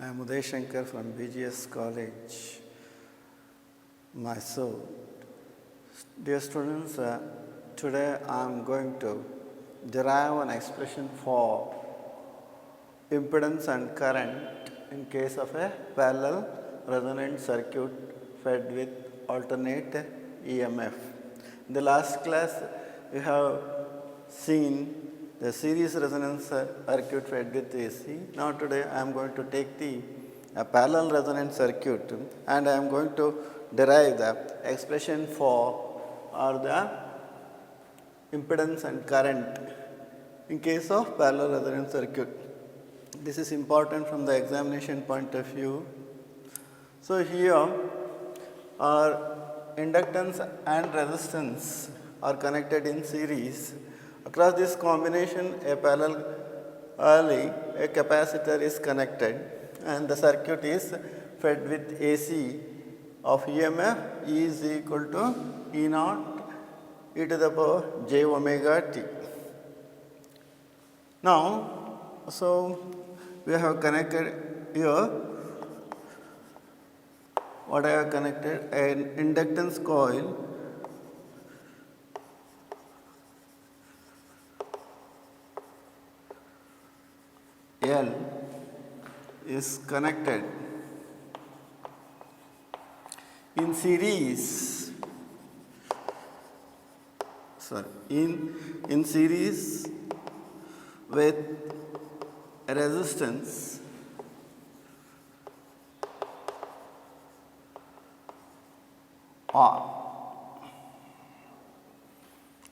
I am Uday Shankar from BGS College, Mysore. Dear students, today I am going to derive an expression for impedance and current in case of a parallel resonant circuit fed with alternate EMF. In the last class, we have seen the series resonance circuit fed with AC. Now today I am going to take the parallel resonant circuit and I am going to derive the expression for or the impedance and current in case of parallel resonant circuit. This is important from the examination point of view. So here our inductance and resistance are connected in series. Across this combination, a capacitor is connected and the circuit is fed with AC of EMF E is equal to E naught e to the power j omega t. Now, so we have connected here what I have connected an inductance coil L is connected in series in series with resistance R.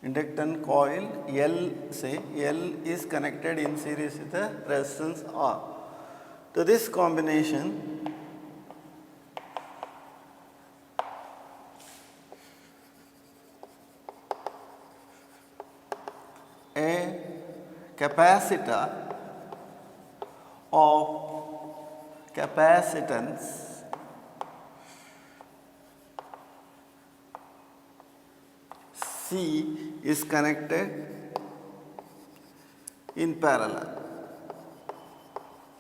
Inductance coil L is connected in series with a resistance R. To this combination, a capacitor of capacitance C is connected in parallel,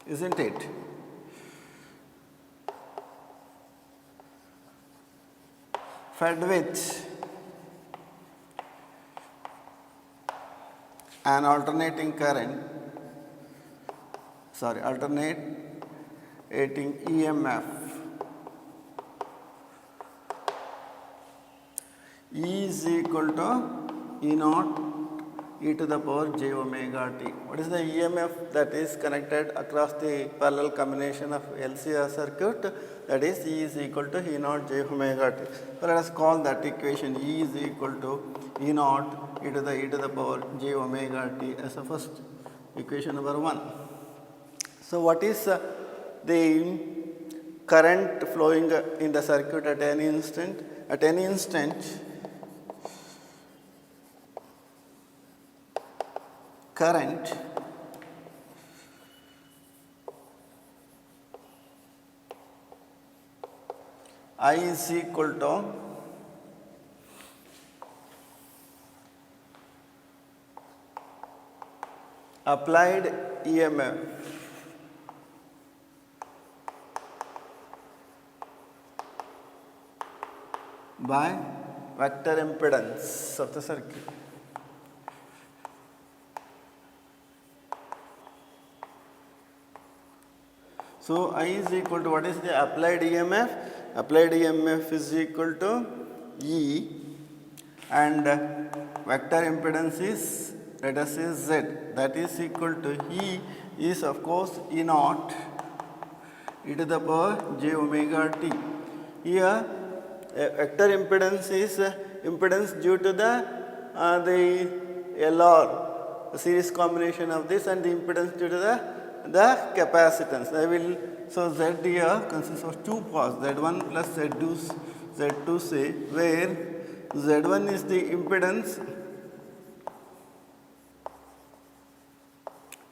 isn't it? Fed with an alternating EMF E is equal to E naught e to the power j omega t. What is the EMF that is connected across the parallel combination of LCR circuit? That is E is equal to E naught j omega t. So let us call that equation E is equal to E naught e to the power j omega t as the first equation number 1. So what is the current flowing in the circuit at any instant? At any instant, current I is equal to applied EMF by vector impedance of the circuit. So I is equal to what is the applied EMF? Applied EMF is equal to E and vector impedance is, let us say, Z. That is equal to E is of course E naught e to the power j omega t. Here vector impedance is impedance due to the LR, the series combination of this, and the impedance due to the capacitance. So Z here consists of two parts, Z1 plus Z2 say, where Z1 is the impedance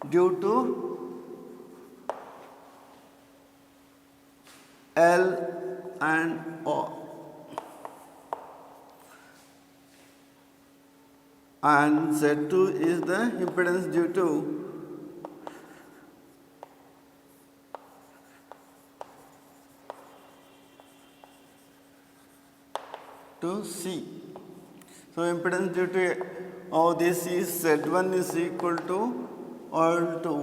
due to L and O, and Z2 is the impedance due to to C. So impedance due to this is Z1 is equal to all to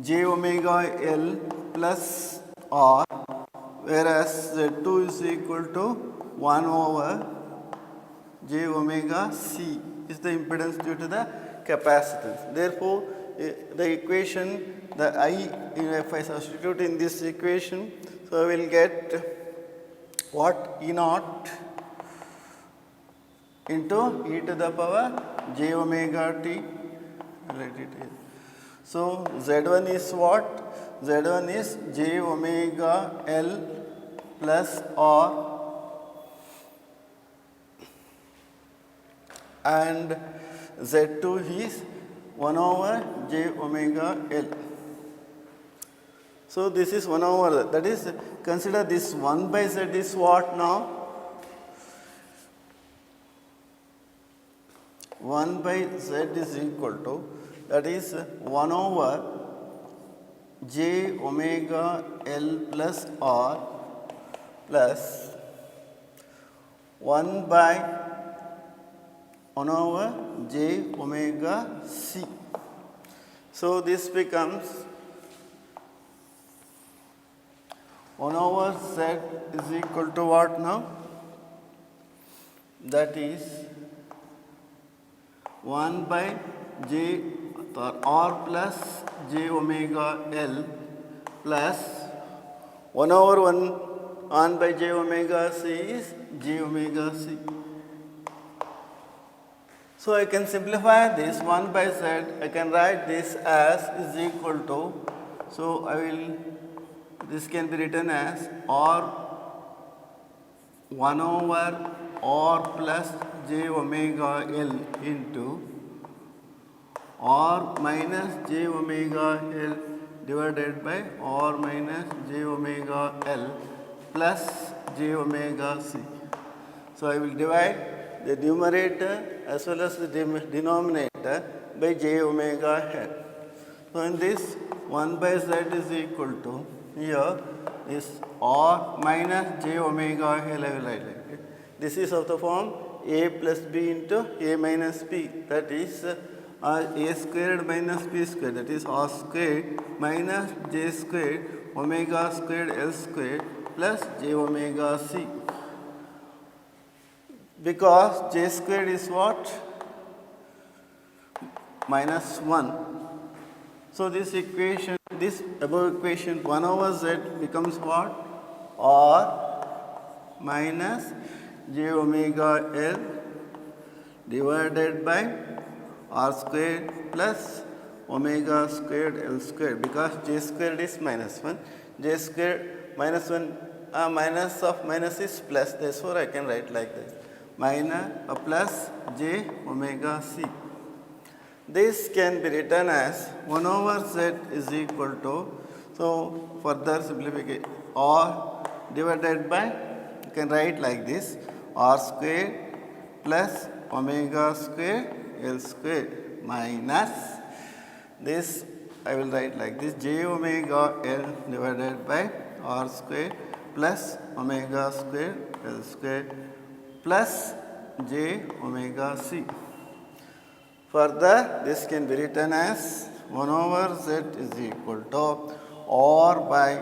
j omega L plus R, whereas Z2 is equal to 1 over j omega C is the impedance due to the capacitance. Therefore, the equation, the I, if I substitute in this equation, so I will get what? E naught into e to the power j omega t. Write it here. So Z1 is what? Z1 is j omega L plus R, and Z2 is 1 over j omega L. So this is 1 over, that is, consider this 1 by Z is what now? 1 by Z is equal to, that is 1 over j omega L plus R plus 1 by 1 over j omega C. So this becomes 1 over Z is equal to what now? That is 1 by j R plus j omega L plus 1 over 1 by j omega C is j omega C. So I can simplify this 1 by Z, I can write this as is equal to, so I will, this can be written as R 1 over R plus j omega L into R minus j omega L divided by R minus j omega L plus j omega C. So I will divide the numerator as well as the denominator by j omega L. So in this 1 by Z is equal to, here is R minus j omega L, I will write like this. This is of the form A plus B into A minus B, that is A squared minus B squared, that is R squared minus j squared omega squared L squared plus j omega C. Because j squared is what? Minus 1. So this equation, this above equation 1 over Z becomes what? R minus j omega L divided by R squared plus omega squared L squared, because j squared is minus 1. J squared minus 1, minus of minus is plus, therefore I can write like this, minus plus j omega C. This can be written as 1 over Z is equal to, so further simplification, R divided by, you can write like this, R squared plus omega squared L squared minus this, I will write like this, j omega L divided by R squared plus omega squared L squared plus j omega C. Further, this can be written as 1 over Z is equal to R by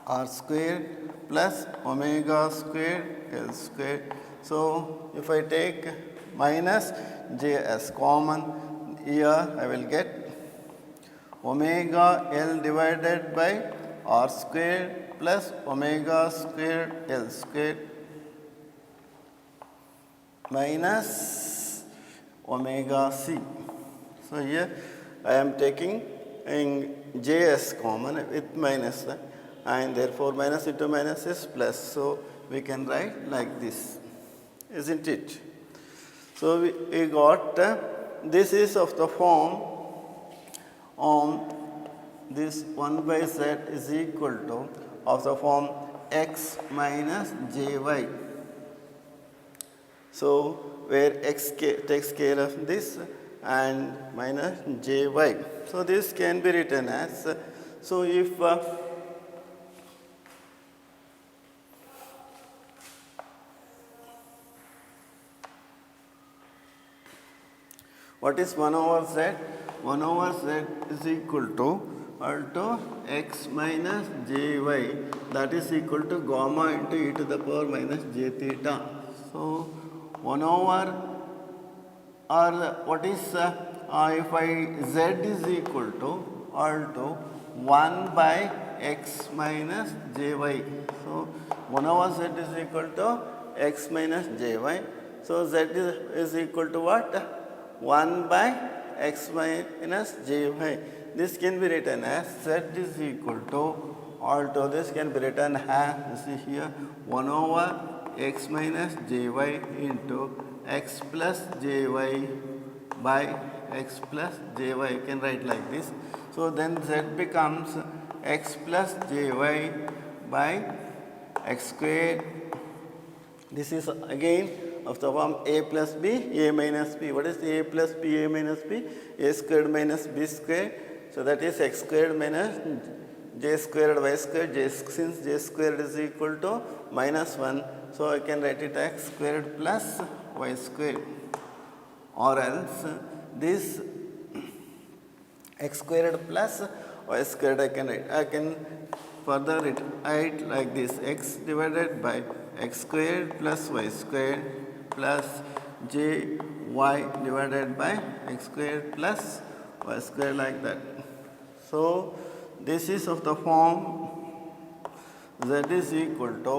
R squared plus omega squared L squared. So if I take minus j as common, here I will get omega L divided by R squared plus omega squared L squared minus omega C. So here I am taking j as common with minus, and therefore minus into minus is plus. So we can write like this, isn't it? So we got this is of the form this 1 by Z is equal to of the form x minus jy. So where x takes care of this and minus jy. So this can be written as, so if What is 1 over z? 1 over z is equal to x minus jy, that is equal to gamma into e to the power minus j theta. So 1 over, or what is if z is equal to 1 by x minus jy. So 1 over z is equal to x minus jy. So z is equal to what? 1 by x minus jy. This can be written as z is equal to this can be written as, you see here, 1 over x minus jy into x plus jy by x plus jy. You can write like this. So then z becomes x plus jy by x squared. This is again of the form a plus b, a minus b. What is a plus b, a minus b? A squared minus b squared. So that is x squared minus j squared y squared. Since j squared is equal to minus 1, so I can write it x squared plus y squared. Or else this x squared plus y squared I can write. I can further write like this: x divided by x squared plus y squared plus j y divided by x squared plus y squared, like that. So this is of the form z is equal to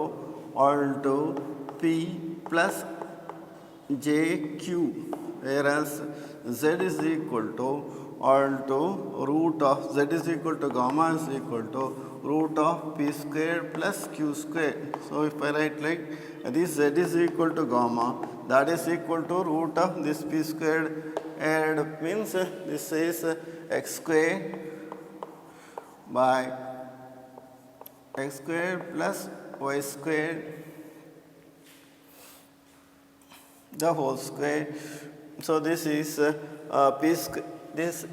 all to p plus jq, whereas z is equal to all to root of z is equal to gamma is equal to root of p square plus q square. So if I write like this, z is equal to gamma, that is equal to root of this p squared, and means this is x squared by x squared plus y squared the whole square. So this is p square. This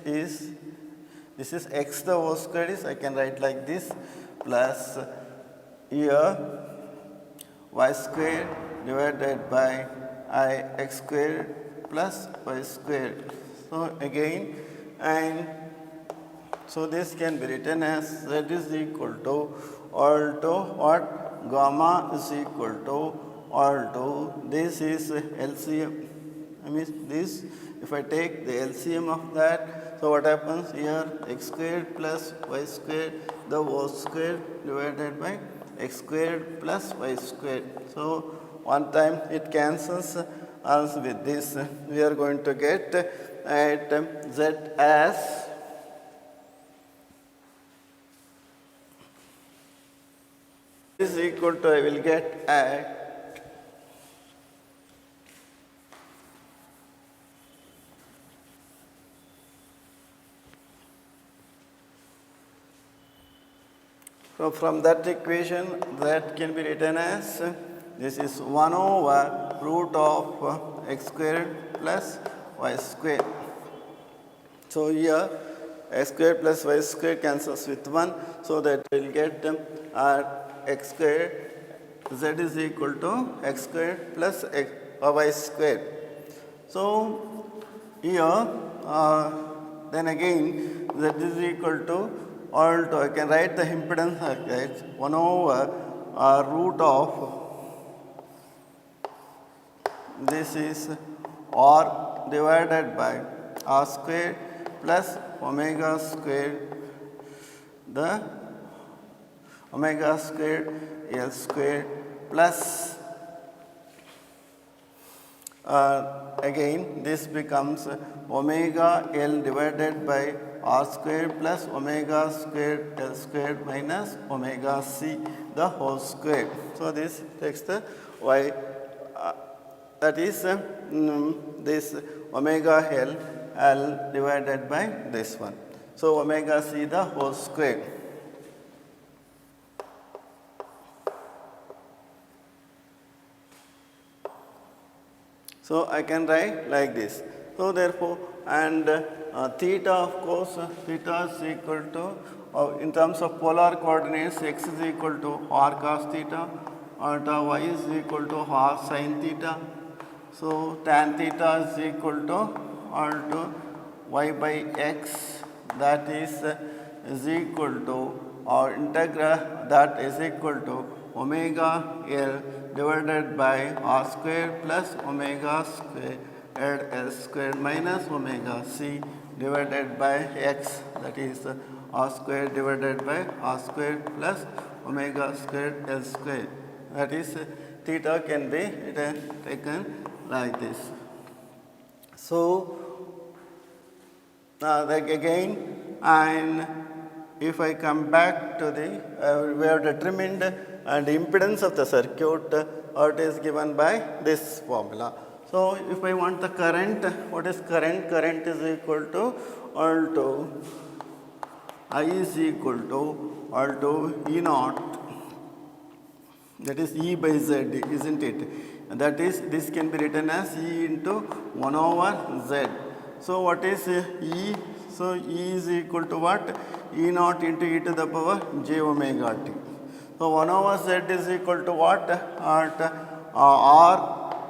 is x the whole square is, I can write like this, plus here y squared divided by I x squared plus y squared. So again, and so this can be written as z is equal to all to what? Gamma is equal to all to, this is LCM. I mean this, if I take the LCM of that, so what happens here? X squared plus y squared the whole square divided by x squared plus y squared. So one time it cancels us with this. We are going to get at z as is equal to, I will get at so from that equation, that can be written as, this is 1 over root of x squared plus y squared. So here x squared plus y squared cancels with 1, so that we will get x squared, z is equal to x squared plus y squared. So here then again z is equal to all to, I can write the impedance as 1 over root of, this is r divided by r squared plus omega squared, the omega squared L squared plus again this becomes omega L divided by r squared plus omega squared L squared minus omega c the whole square. So this takes the y, that is this omega L divided by this one. So omega c the whole square. So I can write like this. So therefore, and theta, of course, theta is equal to, in terms of polar coordinates, x is equal to r cos theta, y is equal to r sin theta. So tan theta is equal to or to y by x, that is equal to, or integral that is equal to omega L divided by r square plus omega squared L square minus omega c divided by x, that is r square divided by r square plus omega squared L square. That is theta can be taken like this. So again, and if I come back to the, we have determined the impedance of the circuit, it is given by this formula. So if I want the current, what is current? Current is equal to all to I is equal to all to E naught, that is E by Z, isn't it? And that is, this can be written as E into 1 over Z. So what is E? So E is equal to what? E naught into e to the power j omega t. So 1 over Z is equal to what? R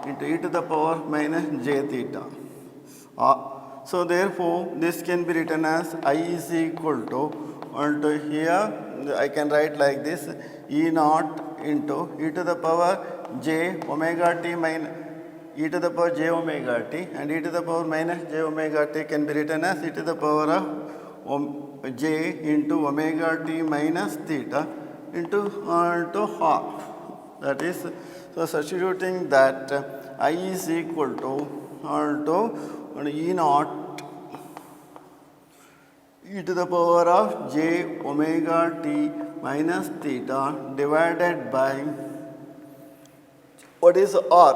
into e to the power minus j theta. So therefore, this can be written as I is equal to here, I can write like this, E naught into e to the power j omega t minus e to the power j omega t, and e to the power minus j omega t can be written as e to the power of j into omega t minus theta into half. That is, so substituting that I is equal to E naught e to the power of j omega t minus theta divided by, what is R?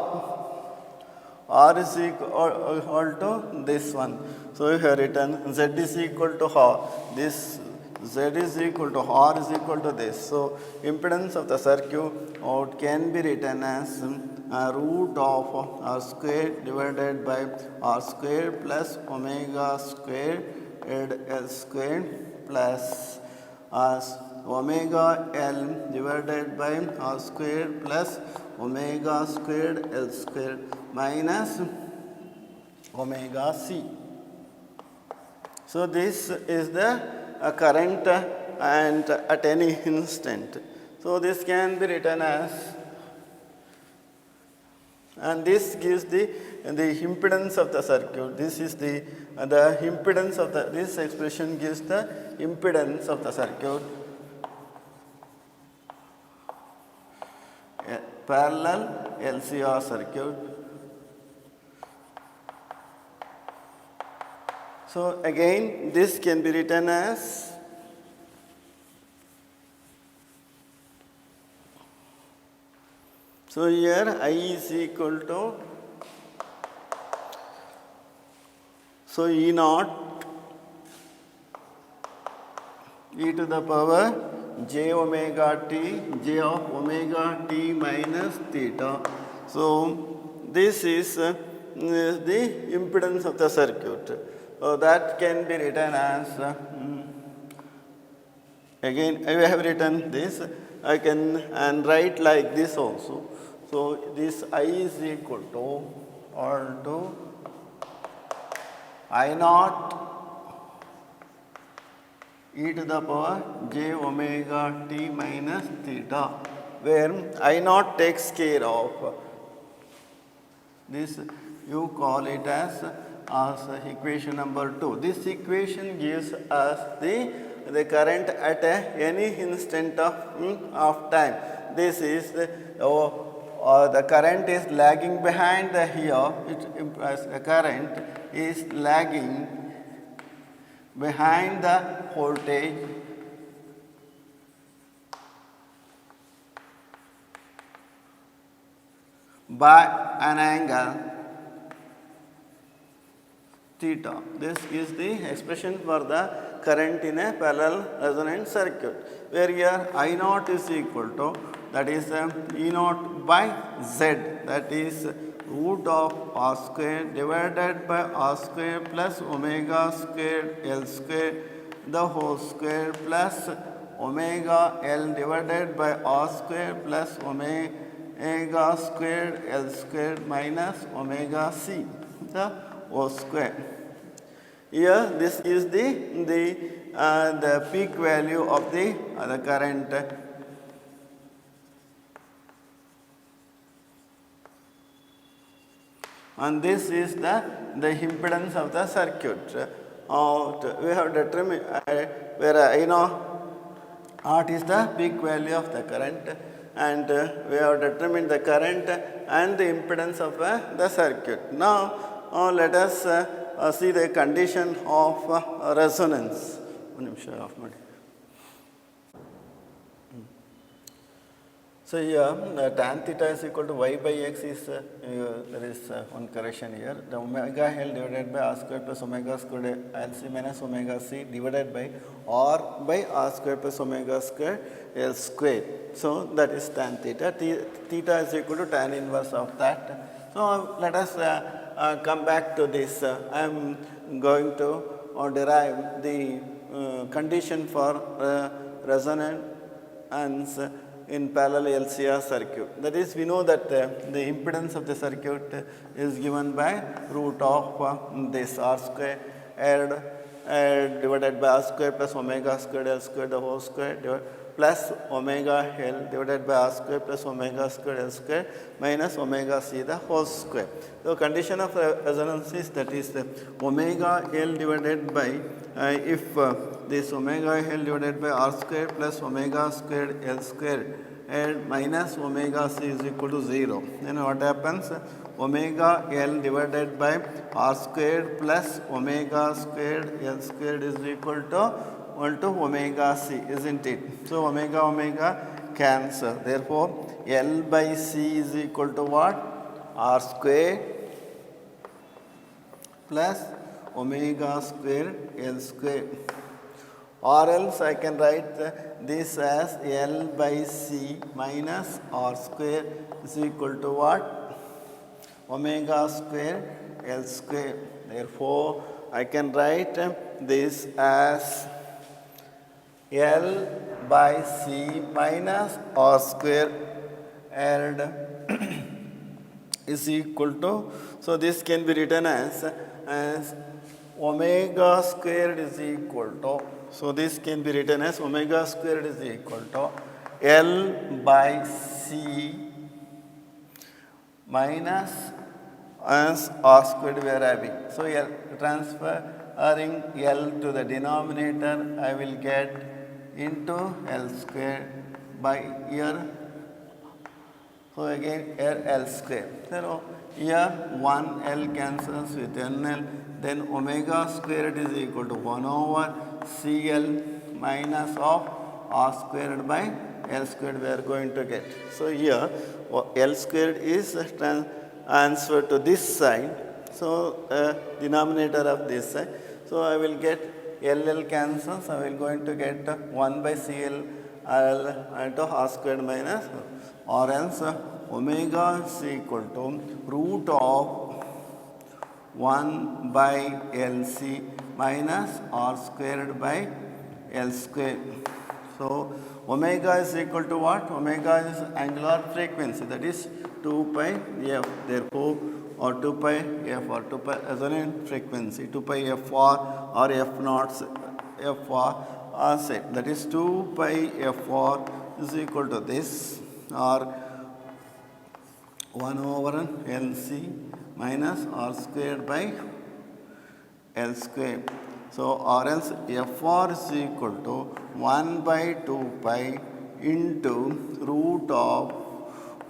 R is equal to this one. So you have written Z is equal to R. This Z is equal to R is equal to this. So impedance of the circuit can be written as root of R square divided by R square plus omega square L square plus omega L divided by R square plus omega squared L square minus omega c. So this is the current and at any instant. So this can be written as, and this gives the impedance of the circuit. This is the impedance of the, this expression gives the impedance of the circuit. A parallel LCR circuit. So again, this can be written as so here I is equal to, so E naught e to the power j omega t, j of omega t minus theta. So this is the impedance of the circuit. So that can be written as, again I have written this, I can and write like this also. So this I is equal to or to I naught e to the power j omega t minus theta, where I naught takes care of this, you call it as equation number 2. This equation gives us the current at any instant of time. This is the current is lagging behind here. It implies the current is lagging behind the voltage by an angle theta. This is the expression for the current in a parallel resonant circuit, where here I naught is equal to, that is E naught by Z, that is root of R square divided by R square plus omega square L square the whole square plus omega L divided by R square plus omega squared L squared minus omega C the whole square. Here this is the peak value of the current. And this is the impedance of the circuit. We have determined where I know what is the peak value of the current, and we have determined the current and the impedance of the circuit. Now let us see the condition of resonance. So here tan theta is equal to y by x is there is one correction here. The omega L divided by r square plus omega square L c minus omega c divided by r by r square plus omega square L square. So that is tan theta. Theta is equal to tan inverse of that. So let us come back to this. I am going to derive the condition for resonance in parallel LCR circuit. That is, we know that the impedance of the circuit is given by root of this r square divided by r square plus omega square L square the whole square plus omega L divided by r square plus omega square L square minus omega c the whole square. So condition of resonance is that is the omega L divided by if this omega L divided by r square plus omega square L square and minus omega c is equal to 0. Then what happens? Omega L divided by r squared plus omega squared L squared is equal to 1 to omega c, isn't it? So omega cancel. Therefore, L by c is equal to what? R squared plus omega squared L squared. Or else I can write this as L by c minus r square is equal to what? Omega square L square. Therefore, I can write this as L by c minus r square L is equal to, so this can be written as omega squared is equal to, so this can be written as omega squared is equal to L by c minus as r squared we are having. So L, transferring L to the denominator, I will get into L squared by here. So again here L square. So here 1 L cancels with n L. Then omega squared is equal to 1 over CL minus of r squared by L squared we are going to get. So here L squared is transferred to this side. So denominator of this side. So I will get LL cancels. I will going to get 1 by CL into r squared minus, or else omega is equal to root of 1 by LC minus r squared by L square. So omega is equal to what? Omega is angular frequency, that is 2 pi f. Therefore, or 2 pi f or 2 pi resonant frequency, 2 pi f_r or f naught f_r are set. That is 2 pi f_r is equal to this, or 1 over LC minus r squared by L square. So or else f_r is equal to 1 by 2 pi into root of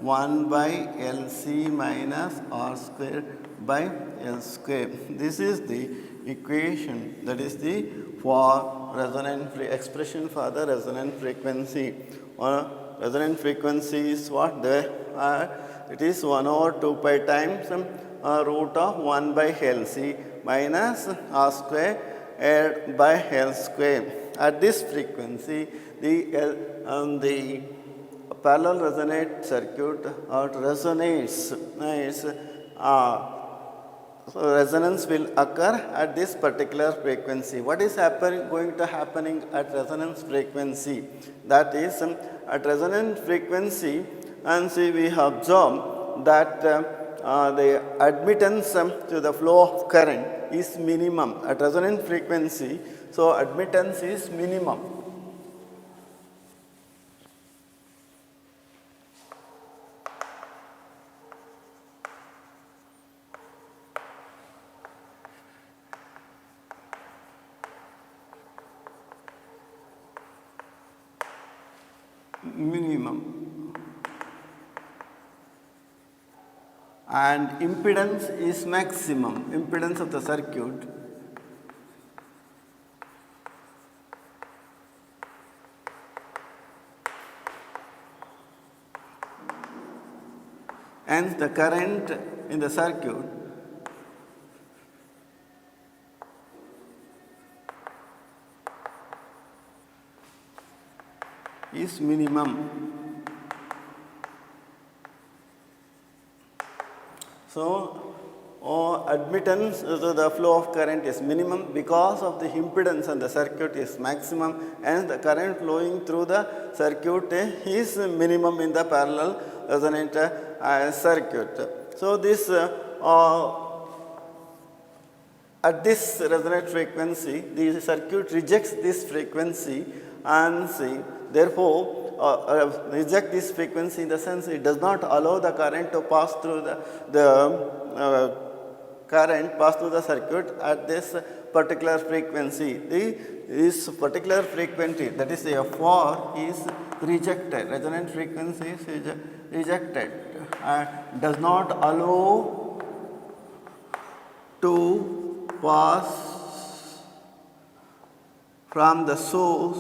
1 by LC minus r square by L square. This is the equation, that is the for resonant expression for the resonant frequency. Resonant frequency is what? It is 1 over 2 pi times root of 1 by LC minus r square by L square. At this frequency, the parallel resonate circuit resonates. So resonance will occur at this particular frequency. What is going to happening at resonance frequency? That is, at resonance frequency, and see we observe that the admittance to the flow of current is minimum at resonant frequency. So admittance is minimum. Minimum. And impedance is maximum, impedance of the circuit. Hence the current in the circuit is minimum. So, admittance to the flow of current is minimum because of the impedance on the circuit is maximum, and the current flowing through the circuit is minimum in the parallel resonant circuit. So, this at this resonant frequency, the circuit rejects this frequency and therefore reject this frequency in the sense it does not allow the current to pass through the current pass through the circuit at this particular frequency. This particular frequency, that is F4, is rejected. Resonant frequency is rejected and does not allow to pass from the source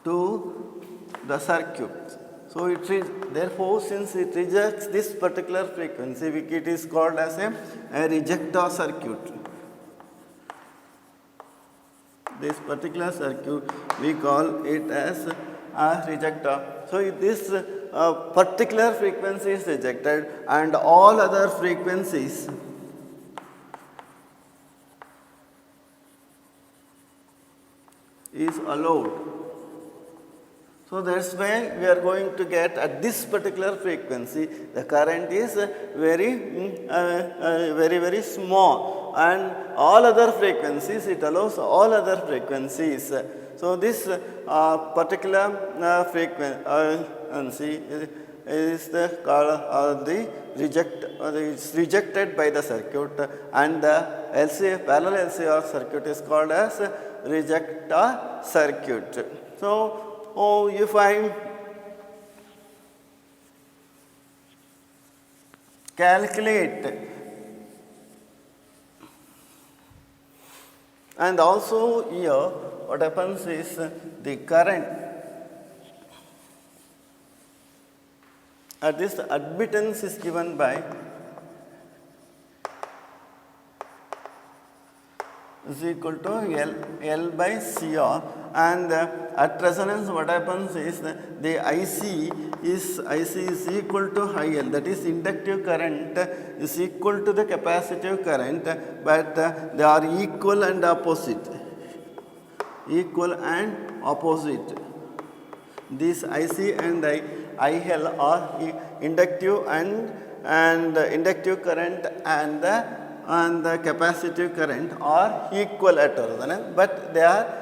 to the circuit. So it is therefore, since it rejects this particular frequency, it is called as a rejector circuit. This particular circuit we call it as a rejector. So if this particular frequency is rejected and all other frequencies is allowed. So that's why we are going to get at this particular frequency the current is very small, and all other frequencies it allows all other frequencies. So this particular frequency is the is rejected by the circuit, and the parallel LCR circuit is called as rejector circuit. So if I calculate, and also here what happens is the current at this admittance is given by is equal to L by CR, and at resonance what happens is the IC is equal to IL, that is inductive current is equal to the capacitive current, but they are equal and opposite. These IC and IL are inductive and inductive current and the capacitive current are equal at resonance, but they are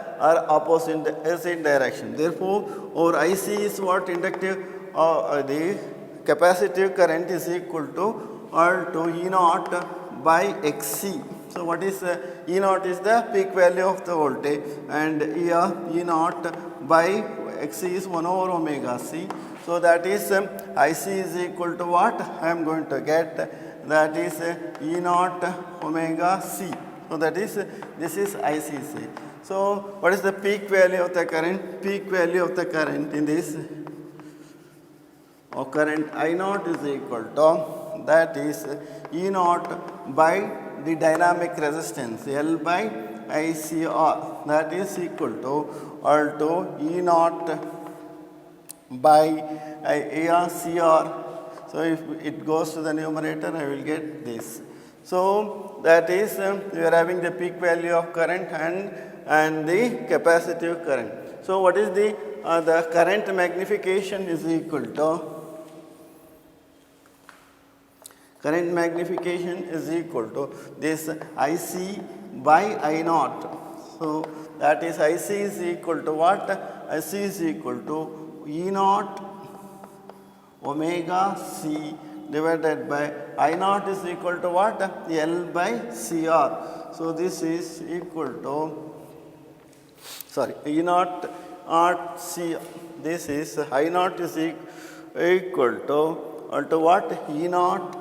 opposite in direction. Therefore, our IC is what inductive, the capacitive current is equal to E naught by XC. So what is E naught is the peak value of the voltage, and here E naught by XC is 1 over omega C. So that is IC is equal to what I am going to get, that is E naught omega C. So that is, this is ICC. So what is the peak value of the current? Peak value of the current in this current I naught is equal to, that is E naught by the dynamic resistance L by ICR, that is equal to E naught by ARCR. So if it goes to the numerator, I will get this. So that is we are having the peak value of current and the capacitive current. So what is the current magnification is equal to Current magnification is equal to this IC by I naught. So that is IC is equal to what? IC is equal to E naught omega C divided by I naught is equal to what? L by CR. So this is equal to, sorry, E naught C, this is I naught is equal to what? E naught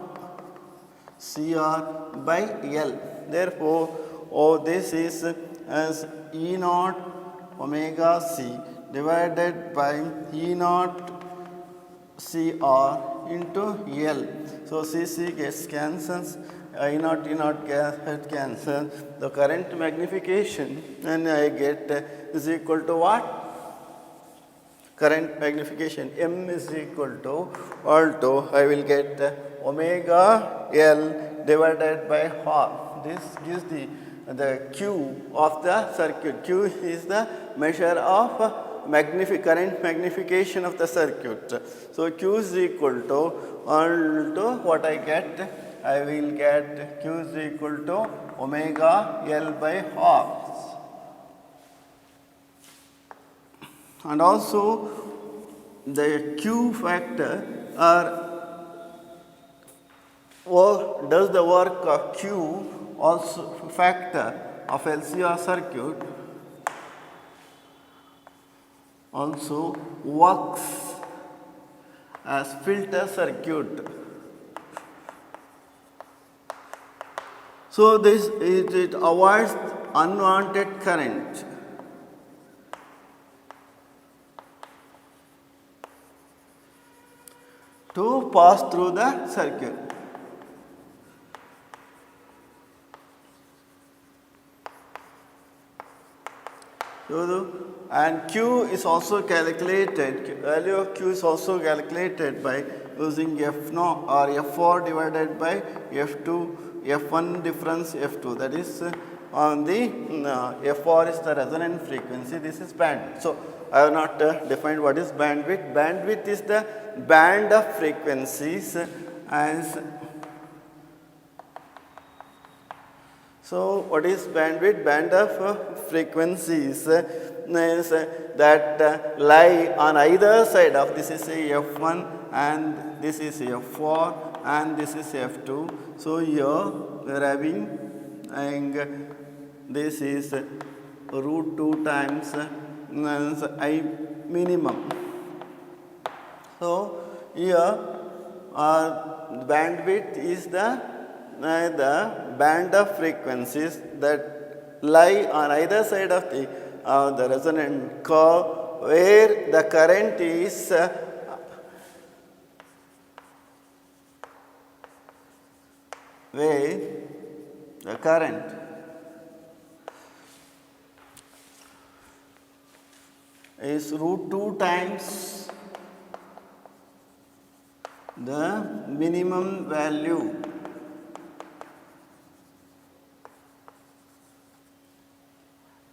CR by L. Therefore, this is as E naught omega C divided by E naught CR into L. So CC gets cancels, I naught E naught get cancelled. The current magnification and I get is equal to what? Current magnification M is equal to I will get omega L divided by R. This gives the Q of the circuit. Q is the measure of current magnification of the circuit. So Q is equal to what I get? I will get Q is equal to omega L by R. And also the Q factor does the work of Q also factor of LCR circuit also works as filter circuit. So this it avoids unwanted current. To pass through the circuit. And Q is also calculated, value of Q is also calculated by using F0 or F4 divided by F2, F1 difference F2. That is on the F4 is the resonant frequency, this is bandwidth. So I have not defined what is bandwidth. Bandwidth is the band of frequencies as. So what is bandwidth? Band of frequencies is that lie on either side of this is a F1 and this is F4 and this is F2. So here we are having and this is root 2 times I minimum. So here bandwidth is the band of frequencies that lie on either side of the resonant curve where the current is where the current is root 2 times the minimum value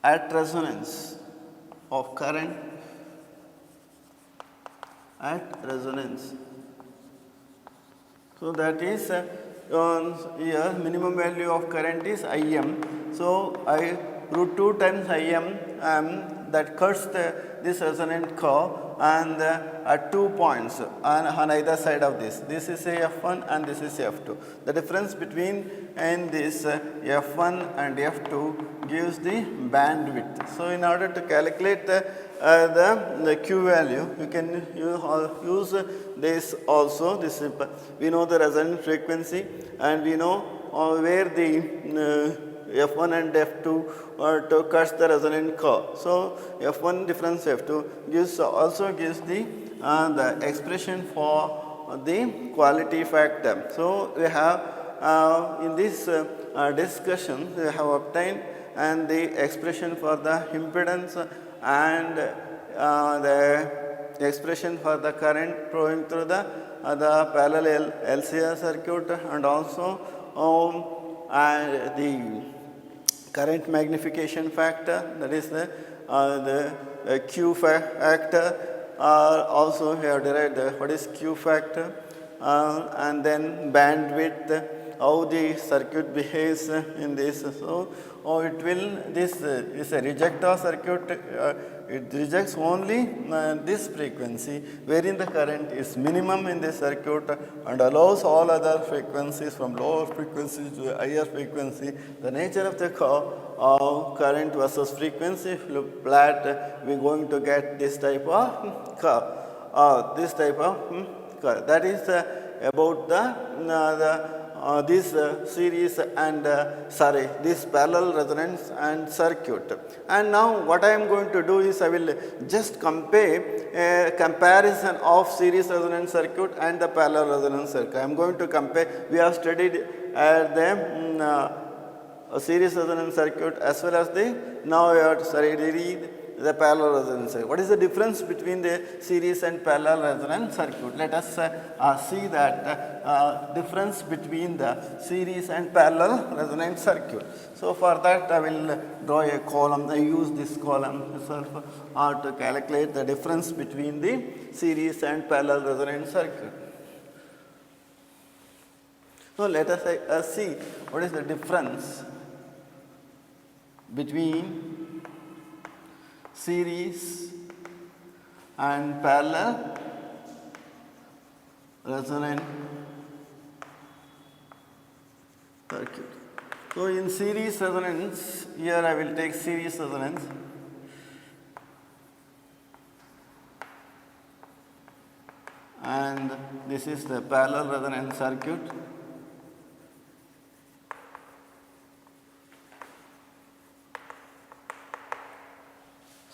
at resonance of current at resonance. So that is here minimum value of current is Im. So root 2 times Im that cuts this resonant curve and at 2 points on either side of this. This is a F1 and this is F2. The difference between this F1 and F2 gives the bandwidth. So in order to calculate the Q value, you can use this also. This is, we know the resonant frequency and we know where the F1 and F2 to cut the resonant curve. So F1 difference F2 also gives the expression for the quality factor. So we have in this discussion we have obtained and the expression for the impedance and the expression for the current flowing through the parallel LCR circuit and also the current magnification factor, that is the Q factor. Also we have derived what is Q factor and then bandwidth, how the circuit behaves in this. So, it will, this is a rejector circuit, it rejects only this frequency wherein the current is minimum in this circuit and allows all other frequencies from lower frequency to higher frequency. The nature of the current versus frequency, if you look flat, we are going to get this type of curve, this type of curve. That is about this series and this parallel resonance and circuit. And now what I am going to do is I will just compare a comparison of series resonance circuit and the parallel resonance circuit. I am going to compare. We have studied the series resonance circuit as well as the, now we have studied the parallel resonance circuit. What is the difference between the series and parallel resonance circuit? Let us see that difference between the series and parallel resonance circuit. So, for that I will draw a column. I use this column itself to calculate the difference between the series and parallel resonance circuit. So, let us see what is the difference between series and parallel resonant circuit. So, in series resonance, here I will take series resonance. And this is the parallel resonance circuit.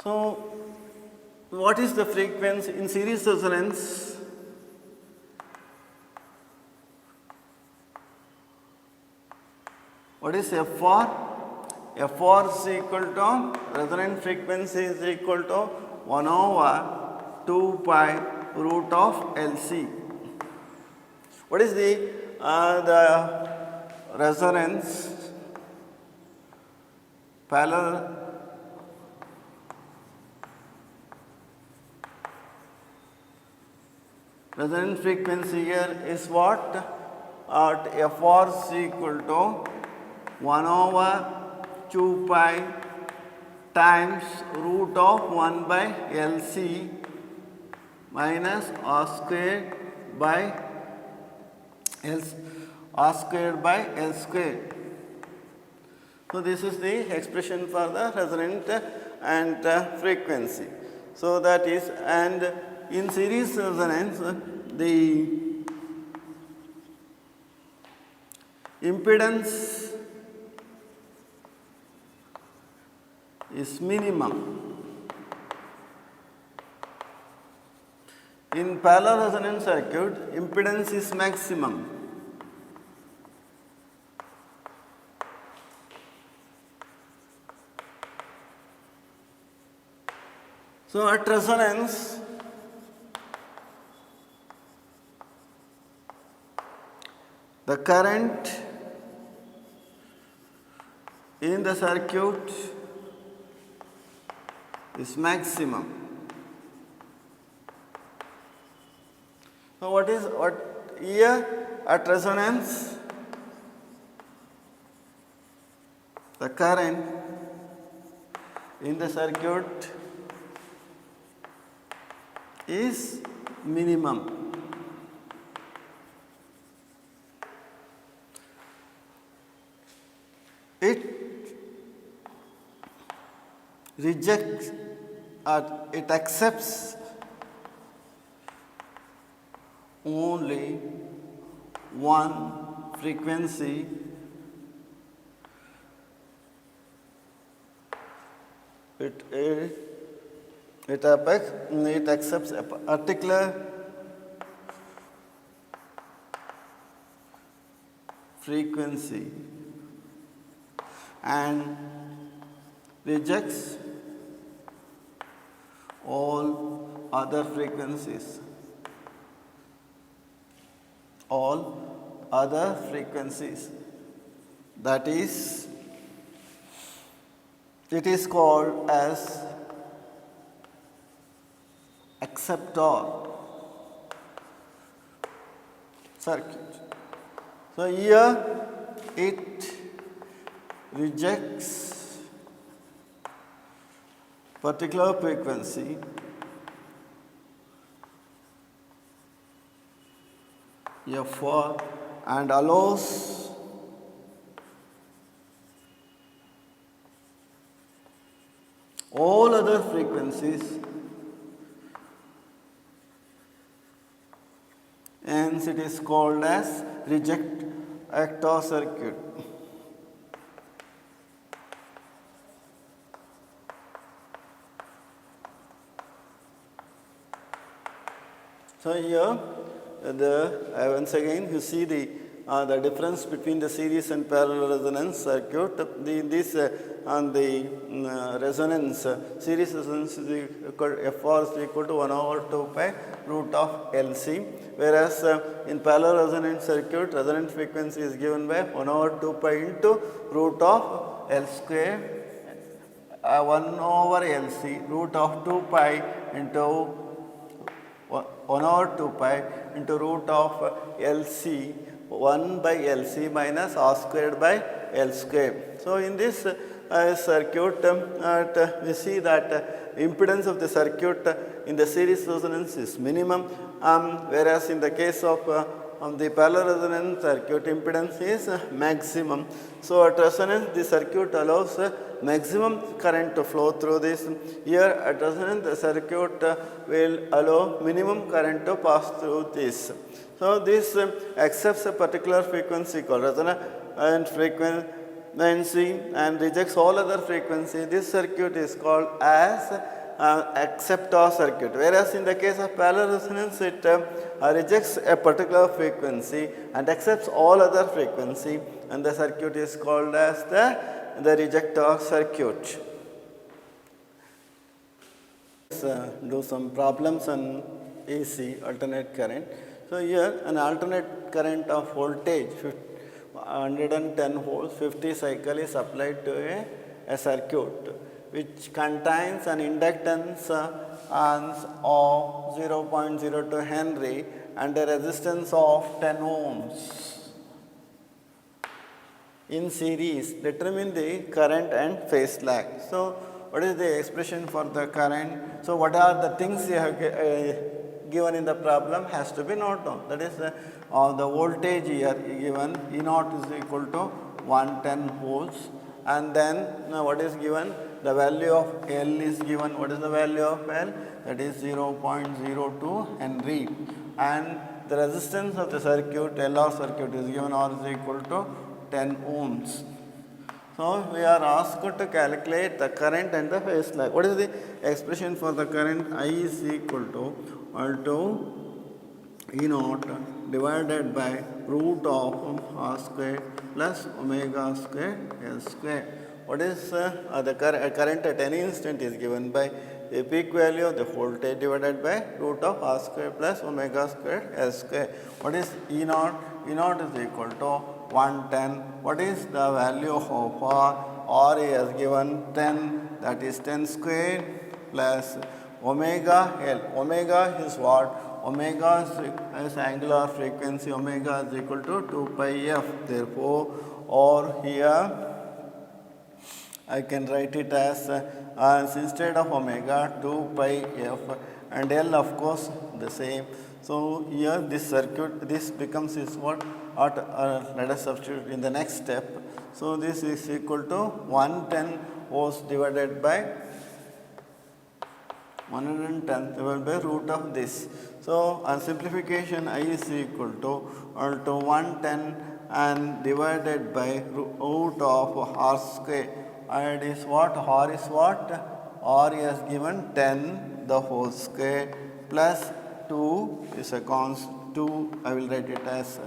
So, what is the frequency in series resonance? What is F4? F4 is equal to, resonant frequency is equal to 1 over 2 pi root of LC. What is the resonance parallel resonant frequency here is what? At F4 is equal to 1 over 2 pi times root of 1 by LC minus R squared by L squared. So, this is the expression for the resonant and frequency. So, that is, and in series resonance, the impedance is minimum. In parallel resonance circuit, impedance is maximum. So, at resonance, the current in the circuit is maximum. So, what here at resonance, the current in the circuit is minimum. It rejects or it accepts only one frequency it accepts a particular frequency and rejects all other frequencies. All other frequencies. That is, it is called as acceptor. circuit. So here it rejects particular frequency F4 and allows all other frequencies, hence it is called as reject actor circuit. So here once again you see the difference between the series and parallel resonance circuit. Resonance, series resonance is F4 is equal to 1 over 2 pi root of LC, whereas in parallel resonance circuit, resonance frequency is given by 1 over 2 pi into root of L square, 1 over LC, root of 2 pi into 1 over 2 pi into root of LC, 1 by LC minus R squared by L square. So in this circuit, we see that impedance of the circuit in the series resonance is minimum, whereas in the case of the parallel resonance circuit, impedance is maximum. So at resonance, the circuit allows maximum current to flow through this. Here at resonance, the circuit will allow minimum current to pass through this. So this accepts a particular frequency called resonant frequency and rejects all other frequency. This circuit is called as acceptor circuit, whereas in the case of parallel resonance, it rejects a particular frequency and accepts all other frequency, and the circuit is called as the rejector circuit. Let's do some problems on AC, alternate current. So here an alternate current of voltage 110 volts 50 cycle is applied to a circuit which contains an inductance of 0.02 Henry and a resistance of 10 ohms. In series, determine the current and phase lag. So what is the expression for the current? So what are the things you have given in the problem has to be noted down. That is the voltage here given E0 is equal to 110 volts, and then what is given? The value of L is given. What is the value of L? That is 0.02 Henry, and the resistance of the circuit, LR circuit, is given R is equal to 10 ohms. So we are asked to calculate the current and the phase lag. What is the expression for the current? I is equal to E0 divided by root of R square plus omega square L square. What is the current at any instant is given by the peak value of the voltage divided by root of R square plus omega square L square. What is E0? E0 is equal to 110. What is the value of R? R is given 10, that is 10 square plus omega L. Omega is what? Omega is angular frequency. Omega is equal to 2 pi f. Therefore, or here I can write it as instead of omega 2 pi f, and L of course the same. So here this circuit, this becomes is what? Let us substitute in the next step. So this is equal to 110 volts divided by 110 divided by root of this. So on simplification, I is equal to 110 and divided by root of R square. And is what? R is what? R is given 10 the whole square plus 2 is a constant. 2, I will write it as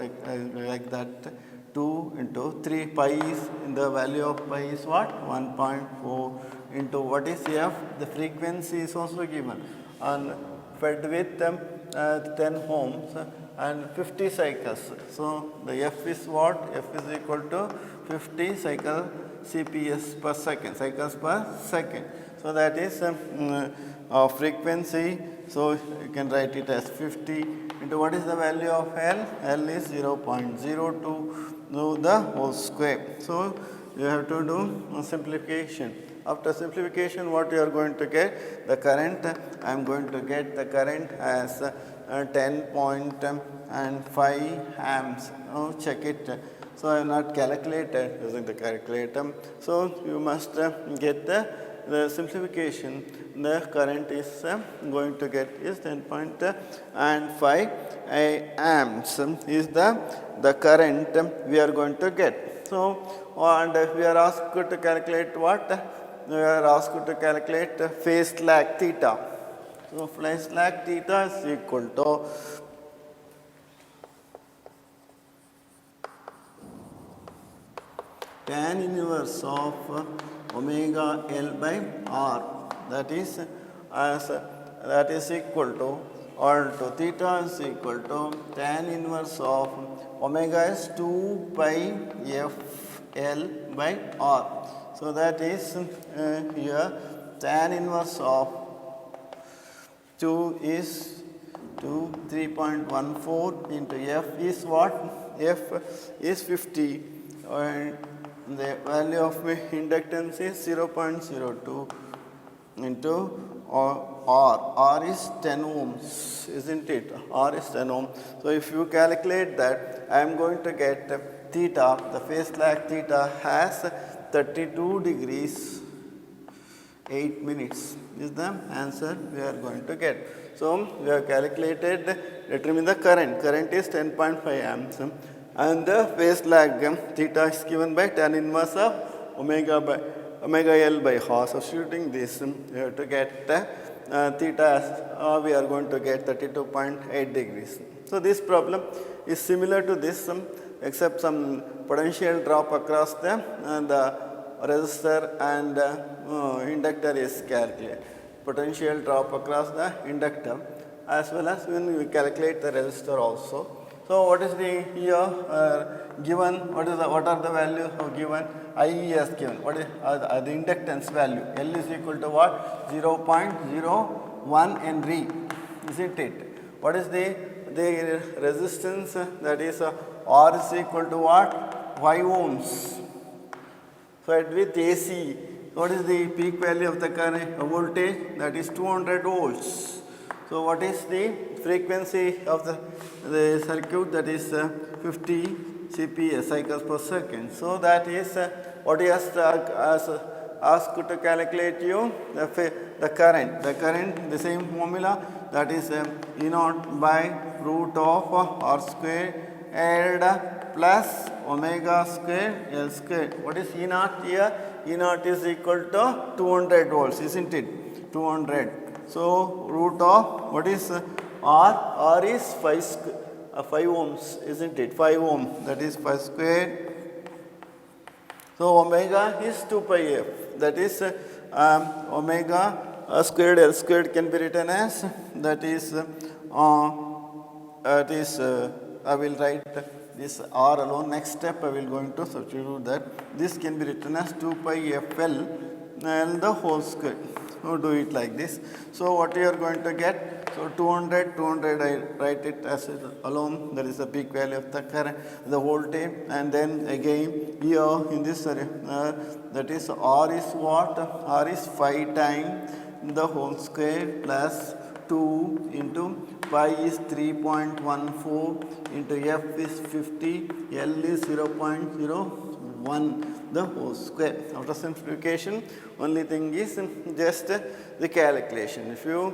like that, 2 into 3 pi is, in the value of pi is what? 1.4 into what is f? The frequency is also given, and fed with 10 ohms and 50 cycles. So the f is what? F is equal to 50 cycle CPS per second, cycles per second. So that is frequency. So you can write it as 50 into what is the value of L? L is 0.02 do the whole square. So you have to do simplification. After simplification, what you are going to get? The current, I am going to get the current as 10.5 amps. Now check it. So I have not calculated using the calculator. So you must get the simplification. The current is going to get is 10.5 amps is the current we are going to get. So and we are asked to calculate what? We are asked to calculate phase lag theta. So phase lag theta is equal to tan inverse of omega L by R, that is equal to, or to theta is equal to tan inverse of omega is 2 pi f L by R. So that is here tan inverse of 2 is 3.14 into f is what? F is 50 and the value of inductance is 0.02 into R is 10 ohms, isn't it? R is 10 ohms. So if you calculate that, I am going to get theta, the phase lag theta has 32 degrees 8 minutes is the answer we are going to get. So we have calculated, determine the current. Current is 10.5 amps. And the phase lag theta is given by tan inverse of omega L by R. Substituting this, we have to get theta as we are going to get 32.8 degrees. So this problem is similar to this, except some potential drop across the resistor and inductor is calculated. Potential drop across the inductor as well as when we calculate the resistor also. So what is the here given? What are the values given? IE is given. What is the inductance value? L is equal to what? 0.01 Henry, isn't it? What is the resistance? That is R is equal to what? 5 ohms. So with AC, what is the peak value of the current voltage? That is 200 volts. So what is the frequency of the circuit? That is 50 CPS, cycles per second. So that is what he has asked to calculate you the current. The current, the same formula, that is E naught by root of R square L plus omega square L square. What is E naught here? E naught is equal to 200 volts, isn't it? 200. So root of what is R? R is 5 ohms, isn't it? 5 ohm, that is 5 square. So omega is 2 pi f, that is omega squared L squared can be written as, that is I will write this R alone. Next step I will going to substitute that. This can be written as 2 pi f L the whole square. So do it like this. So what you are going to get? So 200 I write it as alone. That is the peak value of the current, the voltage, and then again here in this that is R is what? R is 5 times the whole square plus 2 into pi is 3.14 into f is 50, L is 0.01 the whole square. After simplification, only thing is just the calculation. If you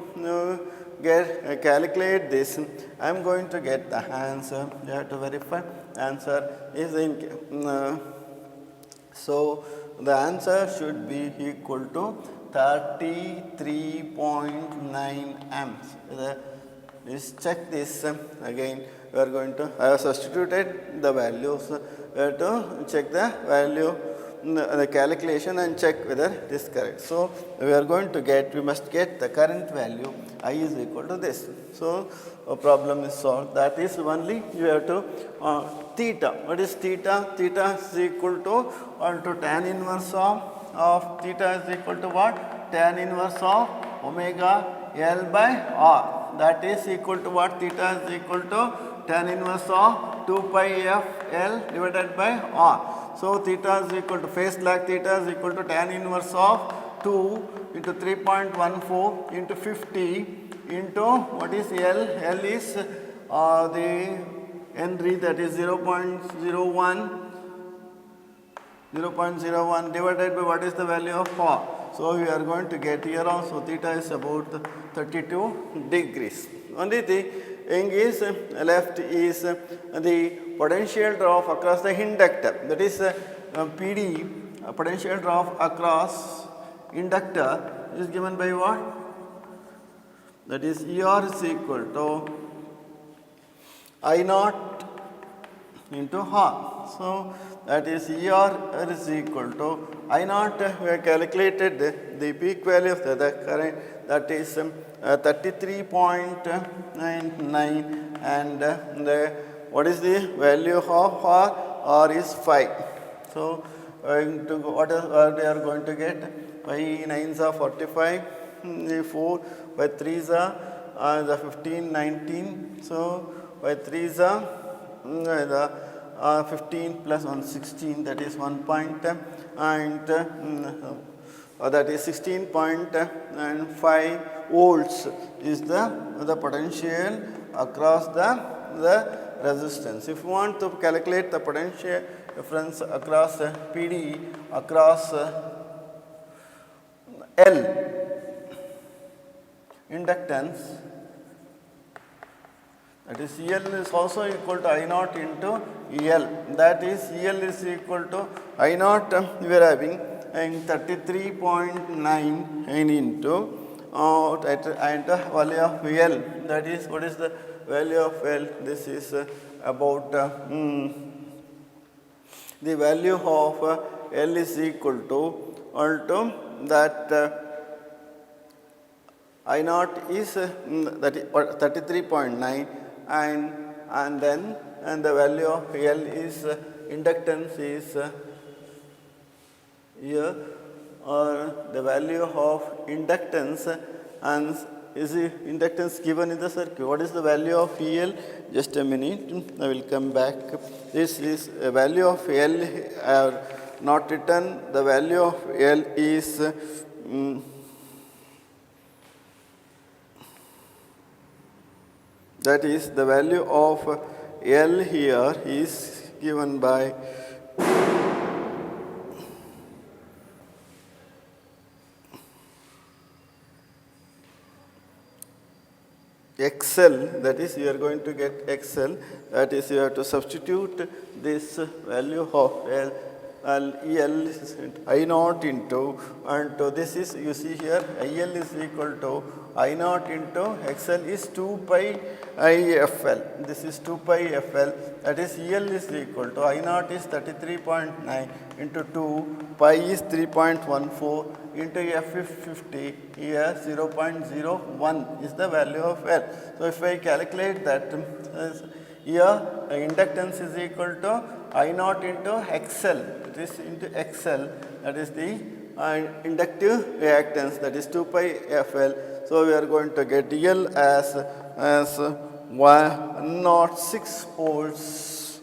calculate this, I am going to get the answer. You have to verify answer is in. So the answer should be equal to 33.9 amps. Let's check this again. We are going to, I have substituted the values. We have to check the value the calculation and check whether it is correct. So we are going to get, we must get the current value I is equal to this. So a problem is solved. That is only you have to theta. What is theta? Theta is equal to tan inverse of theta is equal to what? Tan inverse of omega L by R. That is equal to what? Theta is equal to tan inverse of 2 pi f L divided by R. So theta is equal to phase lag theta is equal to tan inverse of 2 into 3.14 into 50 into what is L? L is the Henry, that is 0.01 divided by what is the value of R. So we are going to get here also theta is about 32 degrees. Only the thing is left is the potential drop across the inductor, that is PD, potential drop across inductor is given by what? That is ER is equal to I naught into R. So that is ER is equal to I naught. We have calculated the peak value of the current, that is 33.99, and what is the value of R? R is 5. So what they are going to get? 5 9s are 45, 4 by 3s are the 15, 19. So by 3s are 15 plus 1 16, that is 1 point, and that is 16.5 volts is the potential across the resistance. If you want to calculate the potential difference across PD across L inductance, that is EL is also equal to I naught into EL. That is EL is equal to I naught, we are having 33.9 into and value of L. That is, what is the value of L? This is about the value of L is equal to that I naught is that is 33.9, and then the value of L is inductance is here, or the value of inductance, and is the inductance given in the circuit. What is the value of EL? Just a minute, I will come back. This is a value of L, I have not written. The value of L is that is the value of L here is given by XL, that is you are going to get XL, that is you have to substitute this value of L, EL is I naught into, and this is, you see here, IL is equal to I naught into XL is 2 pi IFL. This is 2 pi FL, that is EL is equal to I naught is 33.9 into 2, pi is 3.14 into F is 50, here 0.01 is the value of L. So if I calculate that, here inductance is equal to I naught into XL, it is into XL, that is the inductive reactance, that is 2 pi FL. So we are going to get L as 106 volts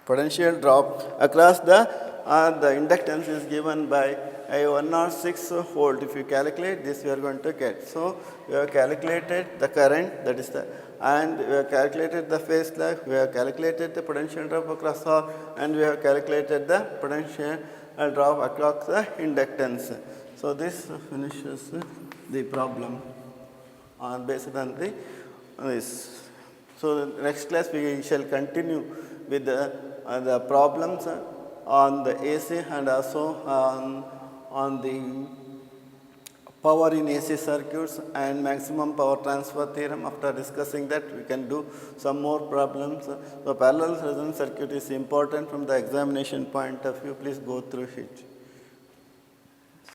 potential drop across the inductance is given by a 106 volt. If you calculate this, you are going to get. So we have calculated the current, that is the, and we have calculated the phase lag, we have calculated the potential drop across R, and we have calculated the potential drop across the inductance. So this finishes the problem based on this. So the next class we shall continue with the problems on the AC and also on the power in AC circuits and maximum power transfer theorem. After discussing that, we can do some more problems. The parallel resonance circuit is important from the examination point of view. Please go through it.